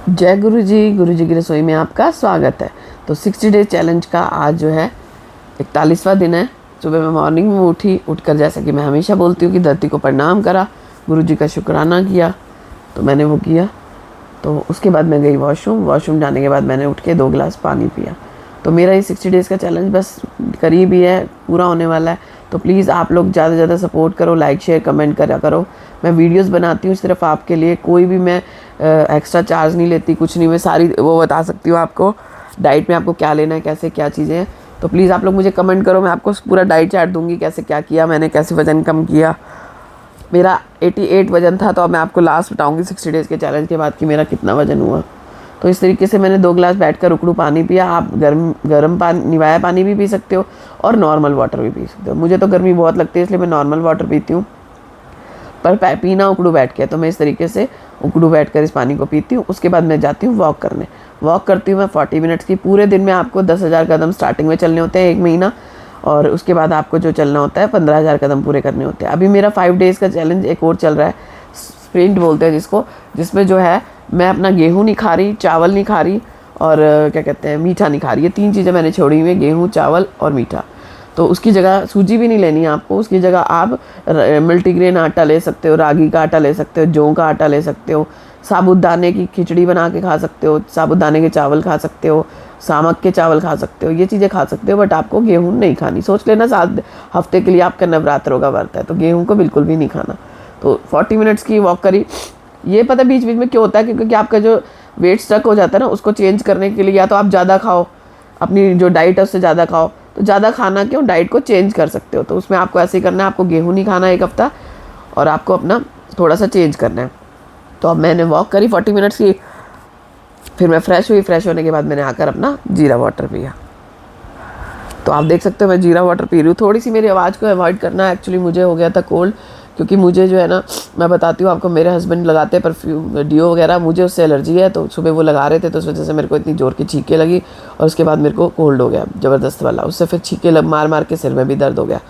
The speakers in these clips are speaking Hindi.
जय गुरु जी की रसोई में आपका स्वागत है। तो 60 डेज चैलेंज का आज जो है 41वां दिन है। सुबह मैं मॉर्निंग में उठकर जैसा कि मैं हमेशा बोलती हूँ कि धरती को प्रणाम करा, गुरु जी का शुक्राना किया, तो मैंने वो किया। तो उसके बाद मैं गई वॉशरूम जाने के बाद मैंने उठ के 2 गिलास पानी पिया। तो मेरा ये 60 डेज़ का चैलेंज बस करीब ही है, पूरा होने वाला है। तो प्लीज़ आप लोग ज़्यादा से ज़्यादा सपोर्ट करो, लाइक शेयर कमेंट करा करो। मैं वीडियोस बनाती हूँ सिर्फ आपके लिए, कोई भी मैं एक्स्ट्रा चार्ज नहीं लेती, कुछ नहीं। मैं सारी वो बता सकती हूँ आपको, डाइट में आपको क्या लेना है, कैसे क्या चीज़ें हैं। तो प्लीज़ आप लोग मुझे कमेंट करो, मैं आपको पूरा डाइट चार्ट दूँगी, कैसे क्या किया मैंने, कैसे वज़न कम किया। मेरा 88 वज़न था, तो अब मैं आपको लास्ट बताऊँगी 60 डेज़ के चैलेंज के बाद कि मेरा कितना वज़न हुआ। तो इस तरीके से मैंने 2 गिलास बैठकर उकड़ू पानी पिया। आप गर्म पानी, निवाया पानी भी पी सकते हो और नॉर्मल वाटर भी पी सकते हो। मुझे तो गर्मी बहुत लगती है इसलिए मैं नॉर्मल वाटर पीती हूँ, पर पीना उकड़ू बैठ के। तो मैं इस तरीके से उकड़ू बैठकर इस पानी को पीती हूँ। उसके बाद मैं जाती हूँ वॉक करने। वॉक करती हूँ मैं 40 मिनट्स की। पूरे दिन में आपको 10,000 कदम स्टार्टिंग में चलने होते हैं, 1 महीना, और उसके बाद आपको जो चलना होता है 15,000 कदम पूरे करने होते हैं। अभी मेरा 5 डेज़ का चैलेंज एक और चल रहा है, स्प्रिंट बोलते हैं जिसको, जिसमें जो है मैं अपना गेहूँ नहीं खा रही, चावल नहीं खा रही, और क्या कहते हैं, मीठा नहीं खा रही। ये 3 चीज़ें मैंने छोड़ी हुई हैं, गेहूँ, चावल और मीठा। तो उसकी जगह सूजी भी नहीं लेनी है आपको, उसकी जगह आप मल्टीग्रेन आटा ले सकते हो, रागी का आटा ले सकते हो, जौ का आटा ले सकते हो, साबूदाने की खिचड़ी बना के खा सकते हो, साबूदाने के चावल खा सकते हो, सामक के चावल खा सकते हो, ये चीज़ें खा सकते हो। बट आपको गेहूँ नहीं खानी। सोच लेना 7 हफ्ते के लिए आपका नवरात्रों का व्रत है, तो गेहूँ को बिल्कुल भी नहीं खाना। तो 40 मिनट्स की वॉक करी। ये पता बीच बीच में क्यों होता है, क्योंकि आपका जो वेट स्टक हो जाता है ना, उसको चेंज करने के लिए या तो आप ज़्यादा खाओ, अपनी जो डाइट है उससे ज़्यादा खाओ। तो ज़्यादा खाना क्यों, डाइट को चेंज कर सकते हो। तो उसमें आपको ऐसे ही करना है, आपको गेहूँ नहीं खाना 1 हफ्ता, और आपको अपना थोड़ा सा चेंज करना है। तो अब मैंने वॉक करी 40 मिनट्स की, फिर मैं फ्रेश हुई। फ्रेश होने के बाद मैंने आकर अपना जीरा वाटर पिया। तो आप देख सकते हो मैं जीरा वाटर पी रही हूँ। थोड़ी सी मेरी आवाज़ को अवॉइड करना, एक्चुअली मुझे हो गया था कोल्ड, क्योंकि मुझे जो है ना, मैं बताती हूँ आपको, मेरे हस्बैंड लगाते हैं परफ्यूम, डिओ वगैरह, मुझे उससे एलर्जी है। तो सुबह वो लगा रहे थे, तो उस वजह से मेरे को इतनी ज़ोर की छींकें लगी, और उसके बाद मेरे को कोल्ड हो गया ज़बरदस्त वाला। उससे फिर छींकें मार मार के सिर में भी दर्द हो गया।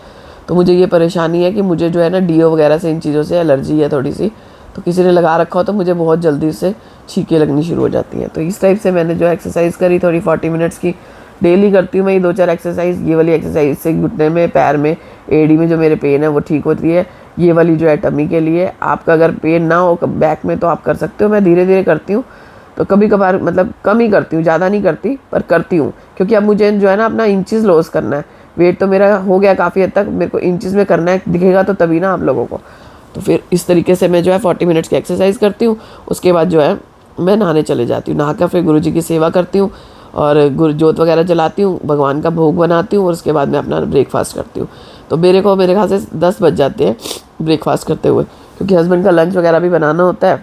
तो मुझे ये परेशानी है कि मुझे जो है ना, डिओ वगैरह से, इन चीज़ों से एलर्जी है थोड़ी सी। तो किसी ने लगा रखा हो तो मुझे बहुत जल्दी से छींकें लगनी शुरू हो जाती हैं। तो इस टाइप से मैंने जो एक्सरसाइज करी थोड़ी 40 मिनट्स की, डेली करती हूँ मैं ये 2-4 एक्सरसाइज। ये वाली एक्सरसाइज से घुटने में, पैर में, एड़ी में जो मेरे पेन है वो ठीक होती है। ये वाली जो है टमी के लिए। आपका अगर पेन ना हो बैक में तो आप कर सकते हो। मैं धीरे धीरे करती हूँ, तो कभी कभार मतलब कम ही करती हूँ, ज़्यादा नहीं करती, पर करती हूँ, क्योंकि अब मुझे जो है ना अपना इंचेस लॉस करना है। वेट तो मेरा हो गया काफ़ी हद तक, मेरे को इंचेस में करना है, दिखेगा तो तभी ना आप लोगों को। तो फिर इस तरीके से मैं जो है 40 मिनट्स की एक्सरसाइज करती हूँ। उसके बाद जो है मैं नहाने चले जाती हूँ। नहाकर फिर गुरु जी की सेवा करती हूँ, और जोत वगैरह जलाती हूँ, भगवान का भोग बनाती हूँ, और उसके बाद मैं अपना ब्रेकफास्ट करती हूँ। तो मेरे ख्याल से 10 बज जाते हैं ब्रेकफास्ट करते हुए, क्योंकि हस्बैंड का लंच वगैरह भी बनाना होता है।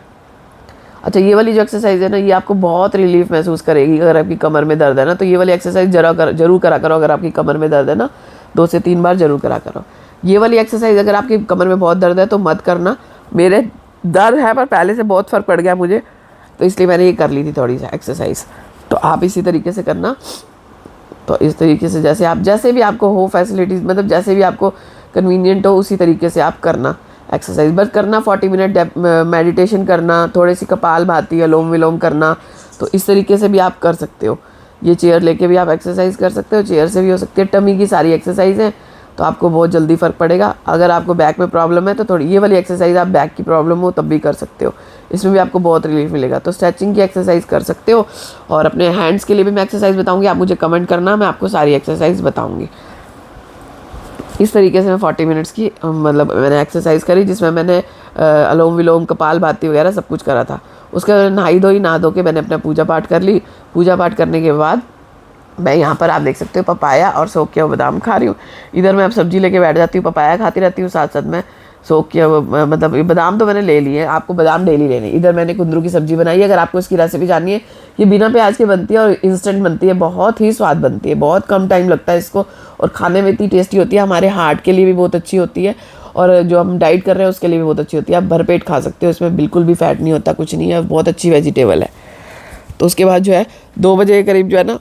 अच्छा, ये वाली जो एक्सरसाइज है ना, ये आपको बहुत रिलीफ महसूस करेगी। अगर आपकी कमर में दर्द है ना, तो ये वाली एक्सरसाइज जरूर करा करो। अगर आपकी कमर में दर्द है ना, 2 से 3 बार जरूर करा करो ये वाली एक्सरसाइज। अगर आपकी कमर में बहुत दर्द है तो मत करना। मेरे दर्द है, पर पहले से बहुत फ़र्क पड़ गया मुझे, तो इसलिए मैंने ये कर ली थी थोड़ी सी एक्सरसाइज। तो आप इसी तरीके से करना। तो इस तरीके से जैसे भी आपको हो फैसिलिटीज़, मतलब जैसे भी आपको कन्वीनियंट हो, उसी तरीके से आप करना एक्सरसाइज। बस करना 40 मिनट मेडिटेशन करना, थोड़ी सी कपाल भाती, अनुलोम विलोम करना। तो इस तरीके से भी आप कर सकते हो। ये चेयर लेके भी आप एक्सरसाइज कर सकते हो, चेयर से भी हो सकती है। टमी की सारी एक्सरसाइज हैं, तो आपको बहुत जल्दी फ़र्क पड़ेगा। अगर आपको बैक में प्रॉब्लम है तो थोड़ी ये वाली एक्सरसाइज आप बैक की प्रॉब्लम हो तब भी कर सकते हो, इसमें भी आपको बहुत रिलीफ मिलेगा। तो स्ट्रेचिंग की एक्सरसाइज कर सकते हो, और अपने हैंड्स के लिए भी मैं एक्सरसाइज बताऊंगी। आप मुझे कमेंट करना, मैं आपको सारी एक्सरसाइज बताऊंगी। इस तरीके से मैं 40 मिनट्स की मतलब मैंने एक्सरसाइज करी, जिसमें मैंने अनुलोम विलोम, कपाल भाती वगैरह सब कुछ करा था। उसके बाद नहा धो के मैंने अपना पूजा पाठ कर ली। पूजा पाठ करने के बाद मैं यहाँ पर आप देख सकते हो पपाया और सोख किया बादाम खा रही हूँ। इधर मैं अब सब्जी लेके बैठ जाती हूँ, पपाया खाती रहती हूँ, साथ साथ में सोख किया मतलब बादाम तो मैंने ले लिए। आपको बादाम डेली लेने। इधर मैंने कुंदरू की सब्जी बनाई है। अगर आपको इसकी रेसिपी जाननी है, ये बिना प्याज की बनती है और इंस्टेंट बनती है, बहुत ही स्वाद बनती है, बहुत कम टाइम लगता है इसको, और खाने में इतनी टेस्टी होती है। हमारे हार्ट के लिए भी बहुत अच्छी होती है, और जो हम डाइट कर रहे हैं उसके लिए भी बहुत अच्छी होती है। आप भरपेट खा सकते हो, इसमें बिल्कुल भी फैट नहीं होता, कुछ नहीं है, बहुत अच्छी वेजिटेबल है। तो उसके बाद जो है 2 बजे के करीब जो है ना,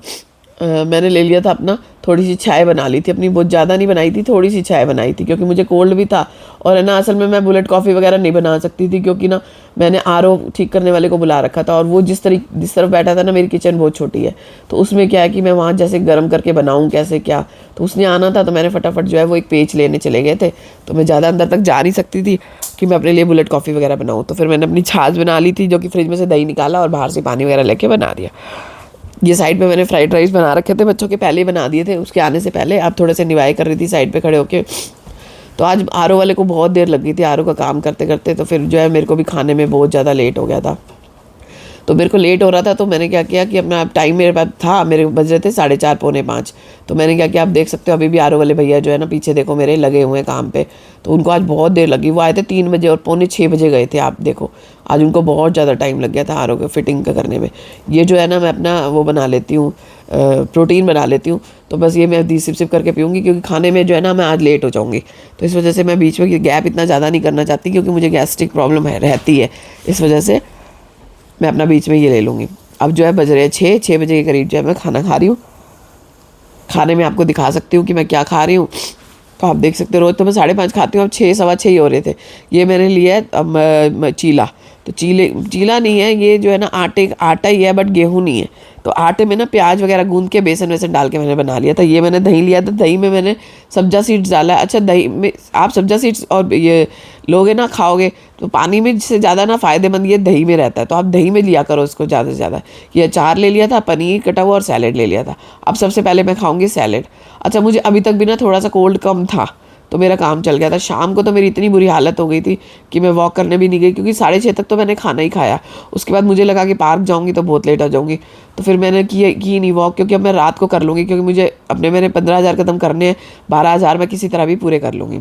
मैंने ले लिया था अपना, थोड़ी सी चाय बना ली थी अपनी, बहुत ज़्यादा नहीं बनाई थी, थोड़ी सी चाय बनाई थी क्योंकि मुझे कोल्ड भी था। और है ना, असल में मैं बुलेट कॉफ़ी वगैरह नहीं बना सकती थी क्योंकि ना मैंने आरओ ठीक करने वाले को बुला रखा था, और वो जिस तरफ बैठा था ना, मेरी किचन बहुत छोटी है, तो उसमें क्या है कि मैं वहाँ जैसे गर्म करके बनाऊँ कैसे क्या, तो उसने आना था, तो मैंने फटाफट जो है वो एक पेच लेने चले गए थे, तो मैं ज़्यादा अंदर तक जा नहीं सकती थी कि मैं अपने लिए बुलेट कॉफ़ी वगैरह बनाऊँ। तो फिर मैंने अपनी छाछ बना ली थी, जो कि फ्रिज में से दही निकाला और बाहर से पानी वगैरह लेके बना दिया। ये साइड पे मैंने फ्राइड राइस बना रखे थे, बच्चों के पहले ही बना दिए थे उसके आने से पहले। अब थोड़े से निवाई कर रही थी साइड पे खड़े होके। तो आज आरओ वाले को बहुत देर लग गई थी आरओ का काम करते करते, तो फिर जो है मेरे को भी खाने में बहुत ज़्यादा लेट हो गया था। तो मेरे को लेट हो रहा था, तो मैंने क्या किया कि अपना टाइम मेरे पास था, मेरे बज रहे थे 4:30 4:45, तो मैंने क्या किया, आप देख सकते हो अभी भी आरओ वाले भैया जो है ना पीछे देखो मेरे लगे हुए हैं काम पे, तो उनको आज बहुत देर लगी। वो आए थे 3 बजे और 5:45 बजे गए थे। आप देखो आज उनको बहुत ज़्यादा टाइम लग गया था आरओ के फिटिंग का करने में। ये जो है ना, मैं अपना वो बना लेती हूँ, प्रोटीन बना लेती हूँ, तो बस ये मैं सिप सिप करके पीऊँगी क्योंकि खाने में जो है ना मैं आज लेट हो जाऊँगी। तो इस वजह से मैं बीच में गैप इतना ज़्यादा नहीं करना चाहती क्योंकि मुझे गैस्ट्रिक प्रॉब्लम रहती है, इस वजह से मैं अपना बीच में ये ले लूँगी। अब जो है बज रहे हैं 6 बजे के करीब जो है मैं खाना खा रही हूँ। खाने में आपको दिखा सकती हूँ कि मैं क्या खा रही हूँ, तो आप देख सकते हो। रोज़ तो मैं 5:30 खाती हूँ, अब 6 सवा 6 ही हो रहे थे। ये मैंने लिया है अब चीला, तो चीला नहीं है ये, जो है ना आटा ही है बट गेहूँ नहीं है। तो आटे में ना प्याज वगैरह गूंद के बेसन वेसन डाल के मैंने बना लिया था। ये मैंने दही लिया था, दही में मैंने सब्जा सीड्स डाला है। अच्छा, दही में आप सब्जा सीड्स और ये लोगे ना खाओगे तो पानी में से ज़्यादा ना फ़ायदेमंद ये दही में रहता है, तो आप दही में लिया करो इसको ज़्यादा से ज़्यादा। ये अचार ले लिया था, पनीर कटा हुआ और सैलेड ले लिया था। अब सबसे पहले मैं खाऊंगी सैलेड। अच्छा, मुझे अभी तक भी ना थोड़ा सा कोल्ड कम था, तो मेरा काम चल गया था। शाम को तो मेरी इतनी बुरी हालत हो गई थी कि मैं वॉक करने भी नहीं गई क्योंकि 6:30 तक तो मैंने खाना ही खाया। उसके बाद मुझे लगा कि पार्क जाऊंगी तो बहुत लेट हो जाऊंगी, तो फिर मैंने की नहीं वॉक, क्योंकि अब मैं रात को कर लूँगी क्योंकि मुझे अपने मैंने 15,000 कदम करने हैं, 12,000 मैं किसी तरह भी पूरे कर लूँगी।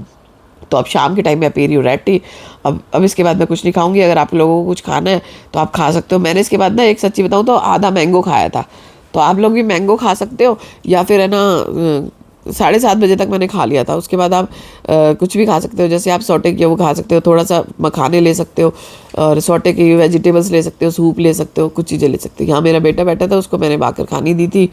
तो अब शाम के टाइम में पी रही हूँ रेड टी। अब इसके बाद मैं कुछ नहीं खाऊंगी। अगर आप लोगों को कुछ खाना है तो आप खा सकते हो। मैंने इसके बाद ना एक सच्ची बताऊँ तो आधा मैंगो खाया था, तो आप लोग भी मैंगो खा सकते हो, या फिर है ना 7:30 बजे तक मैंने खा लिया था। उसके बाद आप कुछ भी खा सकते हो, जैसे आप सौटे किए वो खा सकते हो, थोड़ा सा मखाने ले सकते हो और सौटे की वेजिटेबल्स ले सकते हो, सूप ले सकते हो, कुछ चीज़ें ले सकते हो। यहाँ मेरा बेटा बैठा था, उसको मैंने बाकर खानी दी थी,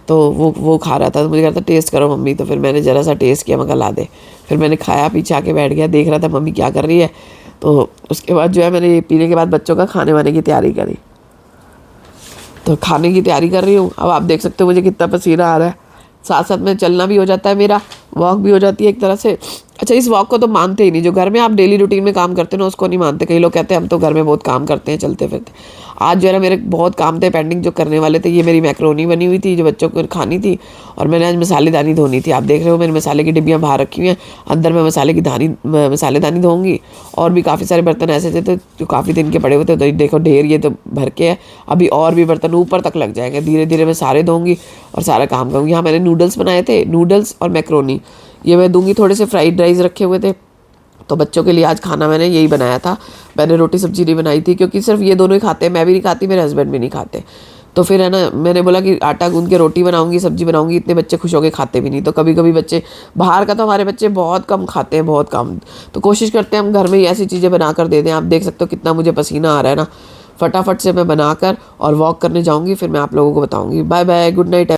तो वो खा रहा था, तो मुझे कहा था टेस्ट करो मम्मी, तो फिर मैंने ज़रा सा टेस्ट किया, मगर ला दे। फिर मैंने खाया, पीछे आके बैठ गया, देख रहा था मम्मी क्या कर रही है। तो उसके बाद जो है मैंने पीने के बाद बच्चों का खाने वाने की तैयारी करी, तो खाने की तैयारी कर रही हूँ। अब आप देख सकते हो मुझे कितना पसीना आ रहा है, साथ साथ में चलना भी हो जाता है, मेरा वॉक भी हो जाती है एक तरह से। अच्छा, इस वॉक को तो मानते ही नहीं, जो घर में आप डेली रूटीन में काम करते हो ना उसको नहीं मानते। कई लोग कहते हैं हम तो घर में बहुत काम करते हैं चलते फिरते। आज जो है ना मेरे बहुत काम थे पेंडिंग जो करने वाले थे। ये मेरी मैक्रोनी बनी हुई थी जो बच्चों को खानी थी, और मैंने आज मसालेदानी धोनी थी। आप देख रहे हो मैंने मसाले की डिब्बियाँ बाहर रखी हुई हैं, अंदर मैं मसालेदानी धोऊंगी। और भी काफ़ी सारे बर्तन ऐसे थे तो जो काफ़ी दिन के पड़े हुए थे, तो देखो ढेर ये तो भर के है, अभी और भी बर्तन ऊपर तक लग जाएंगे। धीरे धीरे मैं सारे धोऊंगी और सारा काम करूँगी। यहाँ मैंने नूडल्स बनाए थे, नूडल्स और मैक्रोनी ये मैं दूंगी। थोड़े से फ्राइड राइस रखे हुए थे, तो बच्चों के लिए आज खाना मैंने यही बनाया था। मैंने रोटी सब्जी नहीं बनाई थी क्योंकि सिर्फ ये दोनों ही खाते हैं, मैं भी नहीं खाती, मेरे हस्बैंड भी नहीं खाते। तो फिर है ना मैंने बोला कि आटा गूंद के रोटी बनाऊंगी, सब्जी बनाऊंगी, इतने बच्चे खुश होकर खाते भी नहीं। तो कभी कभी बच्चे बाहर का, तो हमारे बच्चे बहुत कम खाते हैं, बहुत कम। तो कोशिश करते हैं हम घर में ही ऐसी चीज़ें बना कर दे दें। आप देख सकते हो कितना मुझे पसीना आ रहा है ना। फटाफट से मैं बनाकर और वॉक करने जाऊँगी, फिर मैं आप लोगों को बताऊँगी। Bye bye, good night.